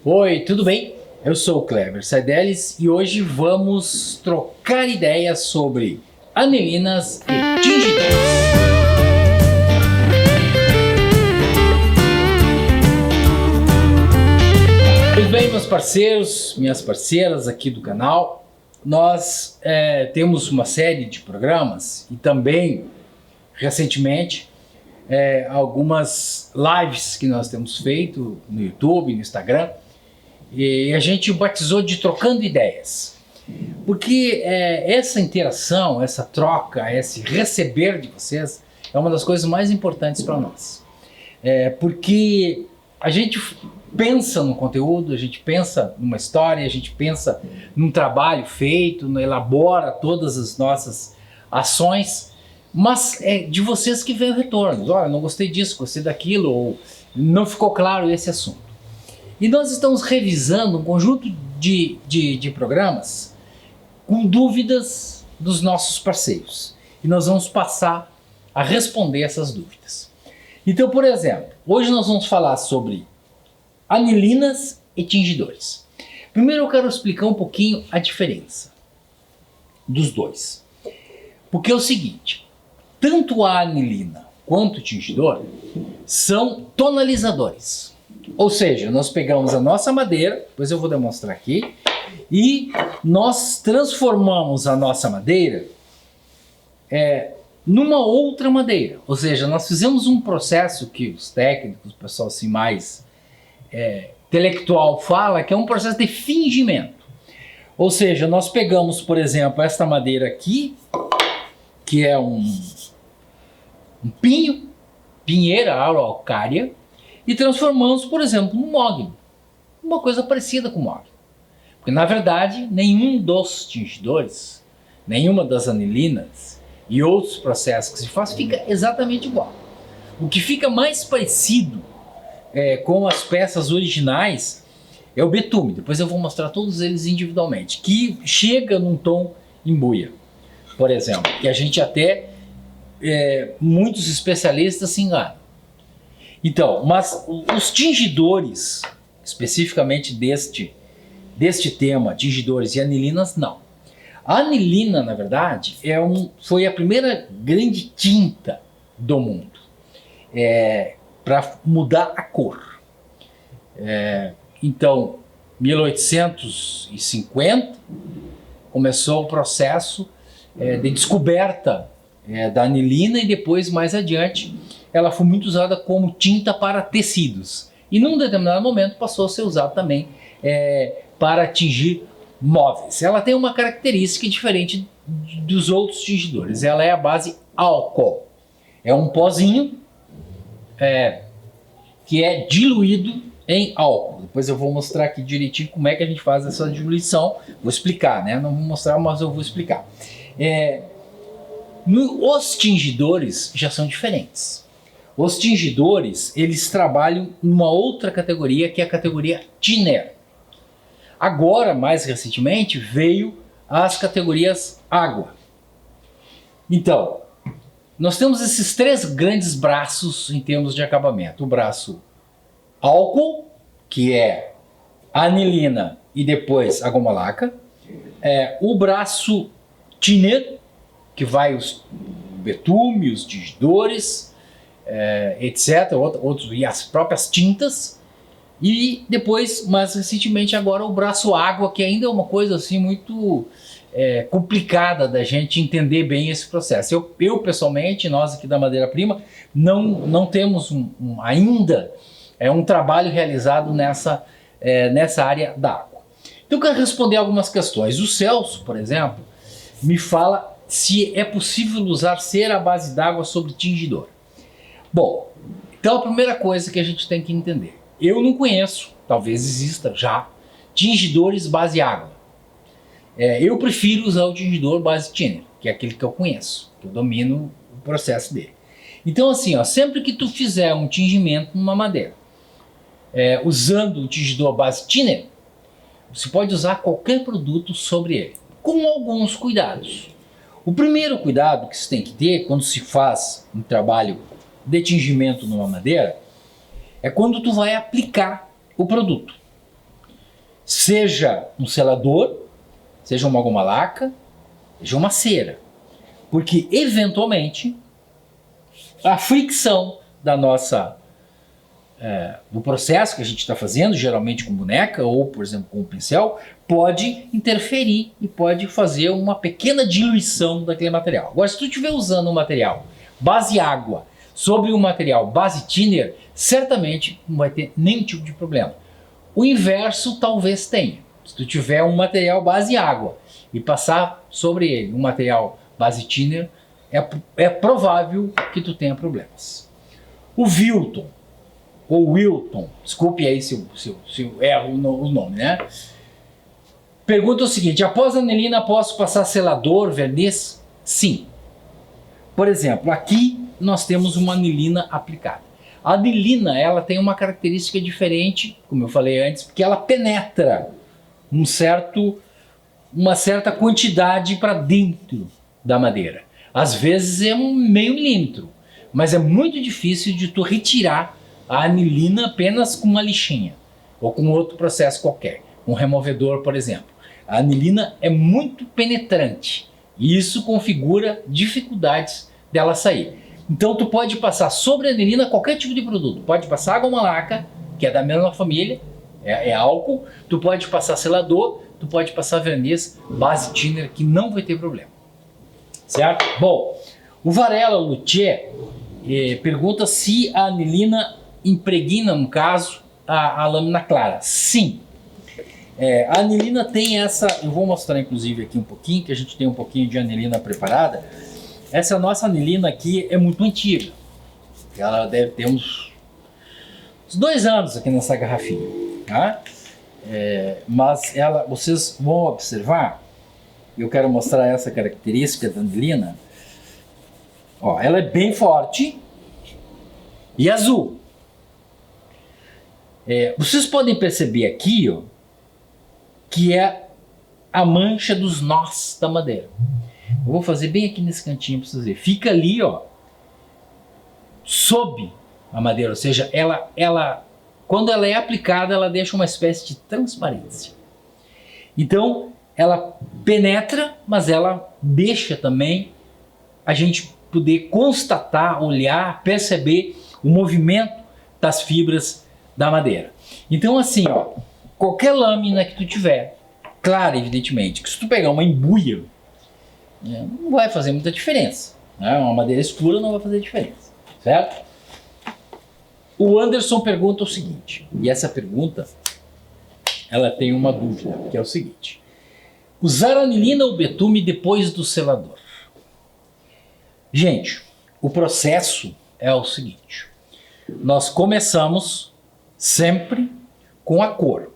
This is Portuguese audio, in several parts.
Oi, tudo bem? Eu sou o Cleber Saideles e hoje vamos trocar ideias sobre anilinas e tingidores. Pois bem, meus parceiros, minhas parceiras aqui do canal, nós temos uma série de programas e também, recentemente, algumas lives que nós temos feito no YouTube, no Instagram, e a gente batizou de Trocando Ideias. Porque essa interação, essa troca, esse receber de vocês é uma das coisas mais importantes para nós. Porque a gente pensa no conteúdo, a gente pensa numa história, a gente pensa num trabalho feito, elabora todas as nossas ações, mas é de vocês que vem o retorno. Olha, não gostei disso, gostei daquilo, ou não ficou claro esse assunto. E nós estamos revisando um conjunto de programas com dúvidas dos nossos parceiros. E nós vamos passar a responder essas dúvidas. Então, por exemplo, hoje nós vamos falar sobre anilinas e tingidores. Primeiro eu quero explicar um pouquinho a diferença dos dois. Porque é o seguinte, tanto a anilina quanto o tingidor são tonalizadores. Ou seja, nós pegamos a nossa madeira, depois eu vou demonstrar aqui, e nós transformamos a nossa madeira numa outra madeira. Ou seja, nós fizemos um processo que os técnicos, o pessoal assim mais intelectual fala, que é um processo de fingimento. Ou seja, nós pegamos, por exemplo, esta madeira aqui, que é um pinho, pinheira araucária, e transformamos, por exemplo, num mogno, uma coisa parecida com mogno. Porque, na verdade, nenhum dos tingidores, nenhuma das anilinas e outros processos que se faz fica exatamente igual. O que fica mais parecido com as peças originais é o betume. Depois eu vou mostrar todos eles individualmente, que chega num tom embuia, por exemplo, que a gente até, muitos especialistas se enganam. Então, mas os tingidores, especificamente deste tema, tingidores e anilinas, não. A anilina, na verdade, foi a primeira grande tinta do mundo para mudar a cor. Então, 1850, começou o processo de descoberta da anilina e depois, mais adiante, ela foi muito usada como tinta para tecidos. E num determinado momento passou a ser usada também para tingir móveis. Ela tem uma característica diferente dos outros tingidores. Ela é a base álcool. É um pozinho que é diluído em álcool. Depois eu vou mostrar aqui direitinho como é que a gente faz essa diluição. Vou explicar, né? Não vou mostrar, mas eu vou explicar. Os tingidores já são diferentes. Os tingidores, eles trabalham numa outra categoria, que é a categoria thinner. Agora, mais recentemente, veio as categorias água. Então, nós temos esses três grandes braços em termos de acabamento. O braço álcool, que é a anilina e depois a goma laca. O braço thinner, que vai os betume, os tingidores, etc, outros, e as próprias tintas, e depois, mais recentemente agora, o braço água, que ainda é uma coisa assim muito complicada da gente entender bem esse processo. Eu pessoalmente, nós aqui da Madeira Prima, não temos ainda um trabalho realizado nessa área da água. Então eu quero responder algumas questões. O Celso, por exemplo, me fala se é possível usar cera à base d'água sobre tingidor. Bom, então a primeira coisa que a gente tem que entender, eu não conheço, talvez exista já, tingidores base água. Eu prefiro usar o tingidor base thinner, que é aquele que eu conheço, que eu domino o processo dele. Então assim, sempre que tu fizer um tingimento numa madeira, usando o tingidor base thinner, você pode usar qualquer produto sobre ele, com alguns cuidados. O primeiro cuidado que você tem que ter quando se faz um trabalho de tingimento numa madeira é quando tu vai aplicar o produto. seja um selador, seja uma goma laca, seja uma cera. Porque, eventualmente, a fricção da nossa, do processo que a gente está fazendo, geralmente com boneca ou, por exemplo, com um pincel, pode interferir e pode fazer uma pequena diluição daquele material. Agora, se tu estiver usando um material base água sobre um material base thinner, certamente não vai ter nenhum tipo de problema. O inverso talvez tenha. Se tu tiver um material base água e passar sobre ele um material base thinner, é provável que tu tenha problemas. O Wilton, ou Wilton, desculpe aí se eu erro o nome, né? Pergunta o seguinte: após a anilina, posso passar selador, verniz? Sim. Por exemplo, aqui nós temos uma anilina aplicada. A anilina, ela tem uma característica diferente, como eu falei antes, porque ela penetra uma certa quantidade para dentro da madeira. Às vezes é um meio milímetro, mas é muito difícil de tu retirar a anilina apenas com uma lixinha ou com outro processo qualquer, um removedor, por exemplo. A anilina é muito penetrante e isso configura dificuldades dela sair. Então tu pode passar sobre a anilina qualquer tipo de produto. Pode passar goma laca, que é da mesma família, é álcool. Tu pode passar selador, tu pode passar verniz, base thinner, que não vai ter problema. Certo? Bom, o Varela Luthier pergunta se a anilina impregna, no caso, a lâmina clara. Sim. A anilina tem essa, eu vou mostrar inclusive aqui um pouquinho, que a gente tem um pouquinho de anilina preparada. Essa nossa anilina aqui é muito antiga. Ela deve ter uns 2 anos aqui nessa garrafinha. Tá? Mas vocês vão observar, eu quero mostrar essa característica da anilina. Ó, ela é bem forte e azul. Vocês podem perceber aqui, ó, que é a mancha dos nós da madeira. Eu vou fazer bem aqui nesse cantinho para vocês verem. Fica ali, ó, sob a madeira, ou seja, ela quando ela é aplicada, ela deixa uma espécie de transparência. Então, ela penetra, mas ela deixa também a gente poder constatar, olhar, perceber o movimento das fibras da madeira. Então, assim, ó, qualquer lâmina que tu tiver, claro, evidentemente, que se tu pegar uma embuia, não vai fazer muita diferença, né? Uma madeira escura não vai fazer diferença, certo? O Anderson pergunta o seguinte, e essa pergunta, ela tem uma dúvida, que é o seguinte: usar anilina ou betume depois do selador? Gente, o processo é o seguinte: nós começamos sempre com a cor.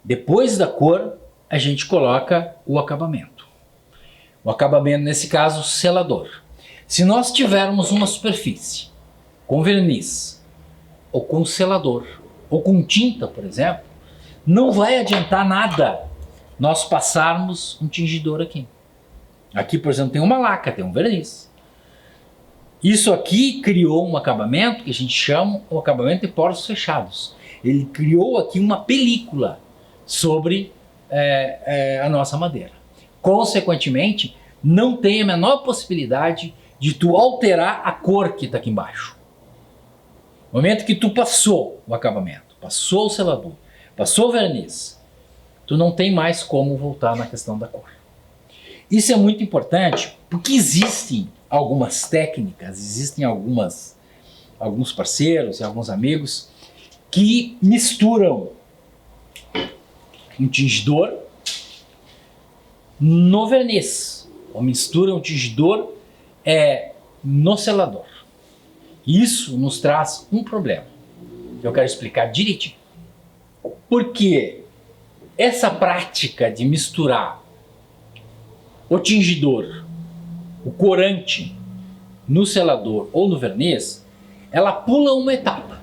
Depois da cor, a gente coloca o acabamento. O acabamento, nesse caso, selador. Se nós tivermos uma superfície com verniz, ou com selador, ou com tinta, por exemplo, não vai adiantar nada nós passarmos um tingidor aqui. Aqui, por exemplo, tem uma laca, tem um verniz. Isso aqui criou um acabamento que a gente chama o acabamento de poros fechados. Ele criou aqui uma película sobre a nossa madeira. Consequentemente, não tem a menor possibilidade de tu alterar a cor que está aqui embaixo. No momento que tu passou o acabamento, passou o selador, passou o verniz, tu não tem mais como voltar na questão da cor. Isso é muito importante porque existem algumas técnicas, existem alguns parceiros e alguns amigos que misturam um tingidor no verniz, ou misturam o tingidor no selador. Isso nos traz um problema, que eu quero explicar direitinho. Porque essa prática de misturar o tingidor, o corante, no selador ou no verniz, ela pula uma etapa.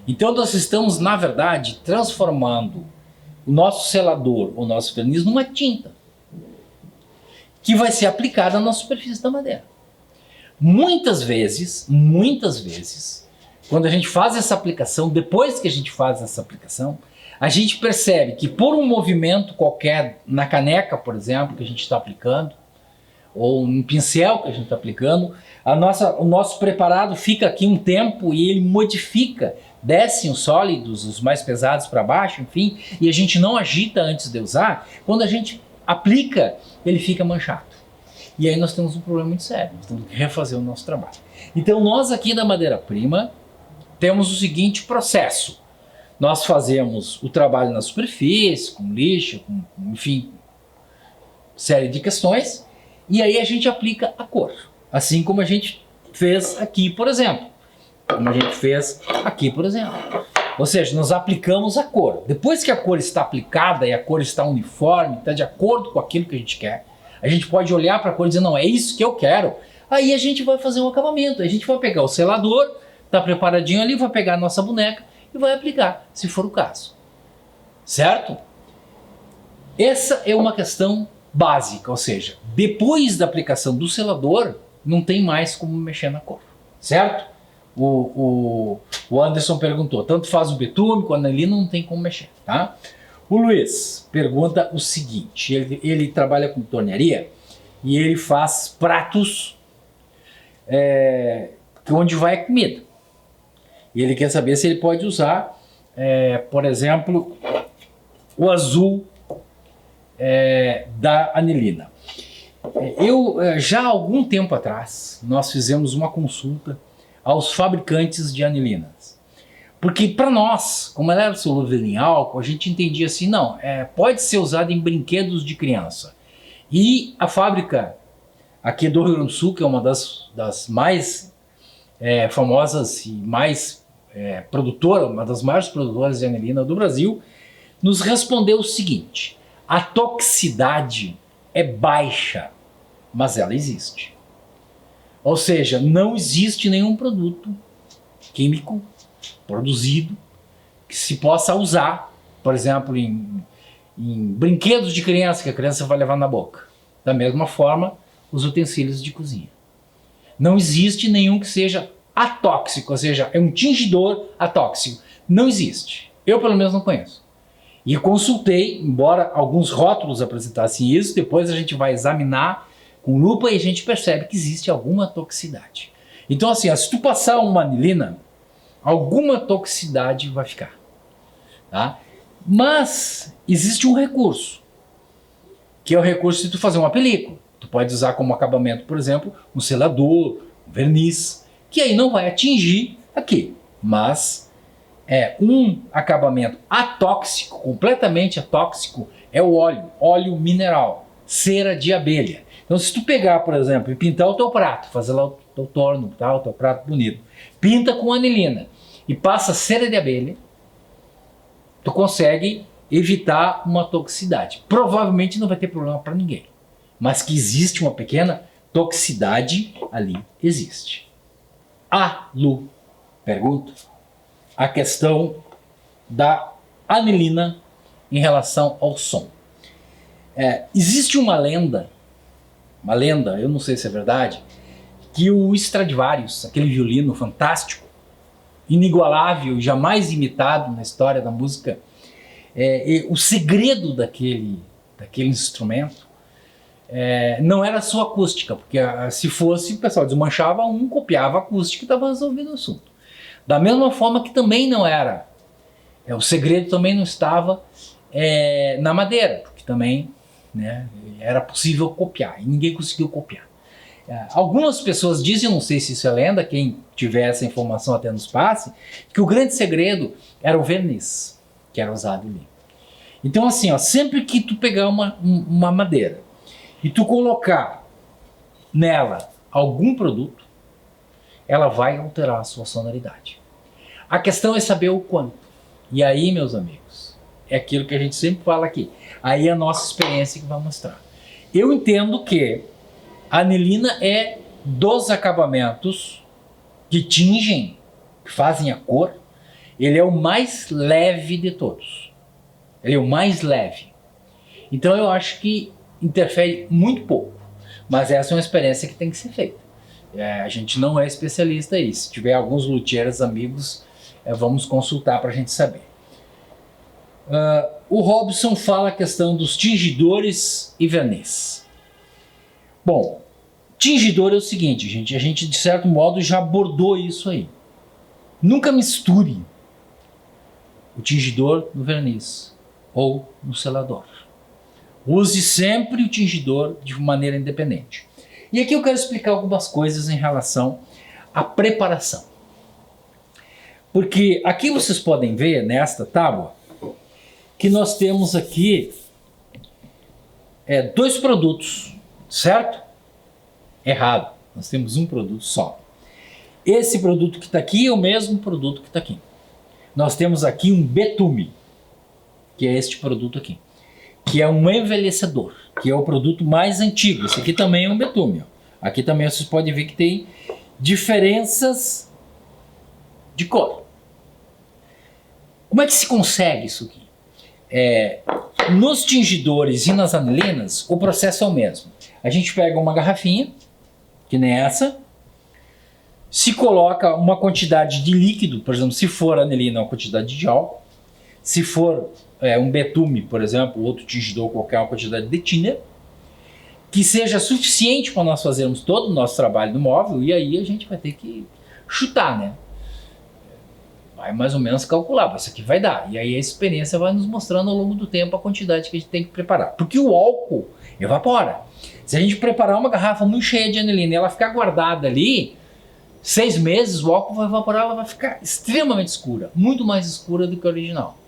Então nós estamos, na verdade, transformando o nosso selador ou nosso verniz numa tinta que vai ser aplicada na superfície da madeira. Muitas vezes, quando a gente faz essa aplicação, depois que a gente faz essa aplicação, a gente percebe que por um movimento qualquer na caneca, por exemplo, que a gente está aplicando, ou um pincel que a gente está aplicando, o nosso preparado fica aqui um tempo e ele modifica, descem os sólidos, os mais pesados para baixo, enfim, e a gente não agita antes de usar. Quando a gente aplica, ele fica manchado. E aí nós temos um problema muito sério, nós temos que refazer o nosso trabalho. Então nós aqui da madeira-prima temos o seguinte processo. Nós fazemos o trabalho na superfície, com lixa, com, enfim, série de questões, e aí a gente aplica a cor. Assim como a gente fez aqui, por exemplo. Ou seja, nós aplicamos a cor. Depois que a cor está aplicada e a cor está uniforme, está de acordo com aquilo que a gente quer, a gente pode olhar para a cor e dizer, não, é isso que eu quero. Aí a gente vai fazer um acabamento. A gente vai pegar o selador, está preparadinho ali, vai pegar a nossa boneca e vai aplicar, se for o caso. Certo? Essa é uma questão básica, ou seja, depois da aplicação do selador, não tem mais como mexer na cor, certo? O Anderson perguntou, tanto faz o betume quanto a anilina, não tem como mexer, tá? O Luiz pergunta o seguinte, ele trabalha com tornearia e ele faz pratos onde vai a comida. E ele quer saber se ele pode usar, por exemplo, o azul da anilina. Já há algum tempo atrás, nós fizemos uma consulta aos fabricantes de anilinas. Porque para nós, como ela era solúvel em álcool, a gente entendia assim, não, pode ser usado em brinquedos de criança. E a fábrica aqui do Rio Grande do Sul, que é uma das mais famosas e mais uma das maiores produtoras de anilina do Brasil, nos respondeu o seguinte: a toxicidade é baixa, mas ela existe. Ou seja, não existe nenhum produto químico produzido que se possa usar, por exemplo, em brinquedos de criança que a criança vai levar na boca. Da mesma forma, os utensílios de cozinha. Não existe nenhum que seja atóxico, ou seja, é um tingidor atóxico. Não existe. Eu, pelo menos, não conheço. E consultei, embora alguns rótulos apresentassem isso, depois a gente vai examinar com lupa e a gente percebe que existe alguma toxicidade. Então assim, se tu passar uma anilina, alguma toxicidade vai ficar. Tá? Mas existe um recurso, que é o recurso de tu fazer uma película. Tu pode usar como acabamento, por exemplo, um selador, um verniz, que aí não vai atingir aqui, mas um acabamento atóxico, completamente atóxico, é o óleo mineral, cera de abelha. Então se tu pegar, por exemplo, e pintar o teu prato, fazer lá o teu torno, tá, o teu prato bonito, pinta com anilina e passa cera de abelha, tu consegue evitar uma toxicidade. Provavelmente não vai ter problema para ninguém, mas que existe uma pequena toxicidade ali, existe. A Lu pergunta a questão da anilina em relação ao som. Existe uma lenda, eu não sei se é verdade, que o Stradivarius, aquele violino fantástico, inigualável, jamais imitado na história da música, o segredo daquele instrumento não era a sua acústica, porque se fosse, o pessoal desmanchava copiava a acústica e estava resolvido o assunto. Da mesma forma que também não era, o segredo também não estava na madeira, porque também era possível copiar, e ninguém conseguiu copiar. Algumas pessoas dizem, não sei se isso é lenda, quem tiver essa informação até nos passe, que o grande segredo era o verniz, que era usado ali. Então assim, sempre que tu pegar uma madeira e tu colocar nela algum produto, ela vai alterar a sua sonoridade. A questão é saber o quanto. E aí, meus amigos, é aquilo que a gente sempre fala aqui. Aí é a nossa experiência que vai mostrar. Eu entendo que a anilina é dos acabamentos que tingem, que fazem a cor, ele é o mais leve de todos. Ele é o mais leve. Então eu acho que interfere muito pouco. Mas essa é uma experiência que tem que ser feita. A gente não é especialista aí. Se tiver alguns luthiers amigos, vamos consultar para a gente saber. O Robson fala a questão dos tingidores e verniz. Bom, tingidor é o seguinte, gente, a gente de certo modo já abordou isso aí. Nunca misture o tingidor no verniz ou no selador. Use sempre o tingidor de maneira independente. E aqui eu quero explicar algumas coisas em relação à preparação. Porque aqui vocês podem ver nesta tábua que nós temos aqui dois produtos, certo? Errado, nós temos um produto só. Esse produto que está aqui é o mesmo produto que está aqui. Nós temos aqui um betume, que é este produto aqui, que é um envelhecedor, que é o produto mais antigo. Esse aqui também é um betume. Ó. Aqui também vocês podem ver que tem diferenças de cor. Como é que se consegue isso aqui? Nos tingidores e nas anilinas, o processo é o mesmo. A gente pega uma garrafinha, que nem essa, se coloca uma quantidade de líquido, por exemplo, se for anilina, uma quantidade de álcool, se for um betume, por exemplo, outro tingidor qualquer, uma quantidade de thinner, que seja suficiente para nós fazermos todo o nosso trabalho no móvel, e aí a gente vai ter que chutar, né? Vai mais ou menos calcular, isso aqui vai dar. E aí a experiência vai nos mostrando ao longo do tempo a quantidade que a gente tem que preparar. Porque o álcool evapora. Se a gente preparar uma garrafa muito cheia de anilina e ela ficar guardada ali, 6 meses, o álcool vai evaporar, ela vai ficar extremamente escura. Muito mais escura do que a original.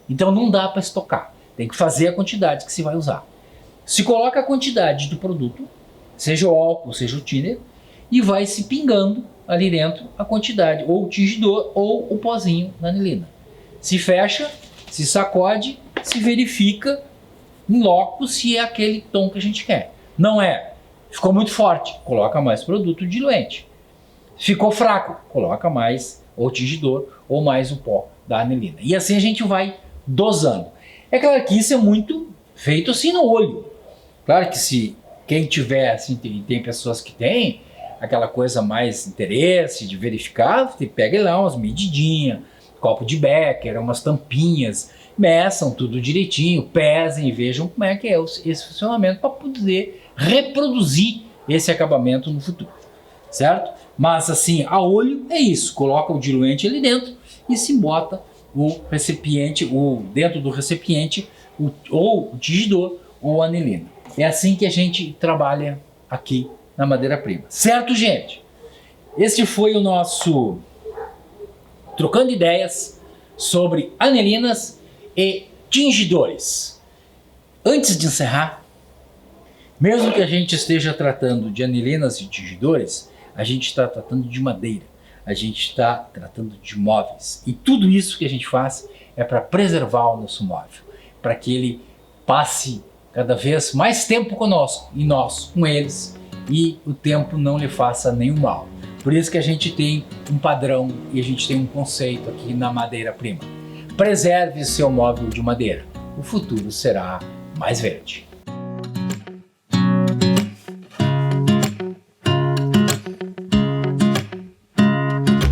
Então não dá para estocar. Tem que fazer a quantidade que se vai usar. Se coloca a quantidade do produto, seja o álcool, seja o thinner, e vai se pingando ali dentro a quantidade, ou o tingidor, ou o pozinho da anilina. Se fecha, se sacode, se verifica em loco se é aquele tom que a gente quer. Não é, ficou muito forte, coloca mais produto diluente. Ficou fraco, coloca mais ou tingidor ou mais o pó da anilina. E assim a gente vai dosando. É claro que isso é muito feito assim no olho. Claro que se quem tiver, assim, tem pessoas que têm aquela coisa mais interesse de verificar, você pega lá umas medidinhas, copo de Becker, umas tampinhas, meçam tudo direitinho, pesem e vejam como é que é esse funcionamento para poder reproduzir esse acabamento no futuro, certo? Mas assim, a olho é isso, coloca o diluente ali dentro e se bota o recipiente, dentro do recipiente, ou o tingidor ou a anilina. É assim que a gente trabalha aqui na madeira-prima. Certo, gente? Esse foi o nosso Trocando Ideias sobre anilinas e tingidores. Antes de encerrar, mesmo que a gente esteja tratando de anilinas e tingidores, a gente está tratando de madeira, a gente está tratando de móveis. E tudo isso que a gente faz é para preservar o nosso móvel, para que ele passe cada vez mais tempo conosco e nós com eles, e o tempo não lhe faça nenhum mal. Por isso que a gente tem um padrão e a gente tem um conceito aqui na madeira-prima. Preserve seu móvel de madeira. O futuro será mais verde.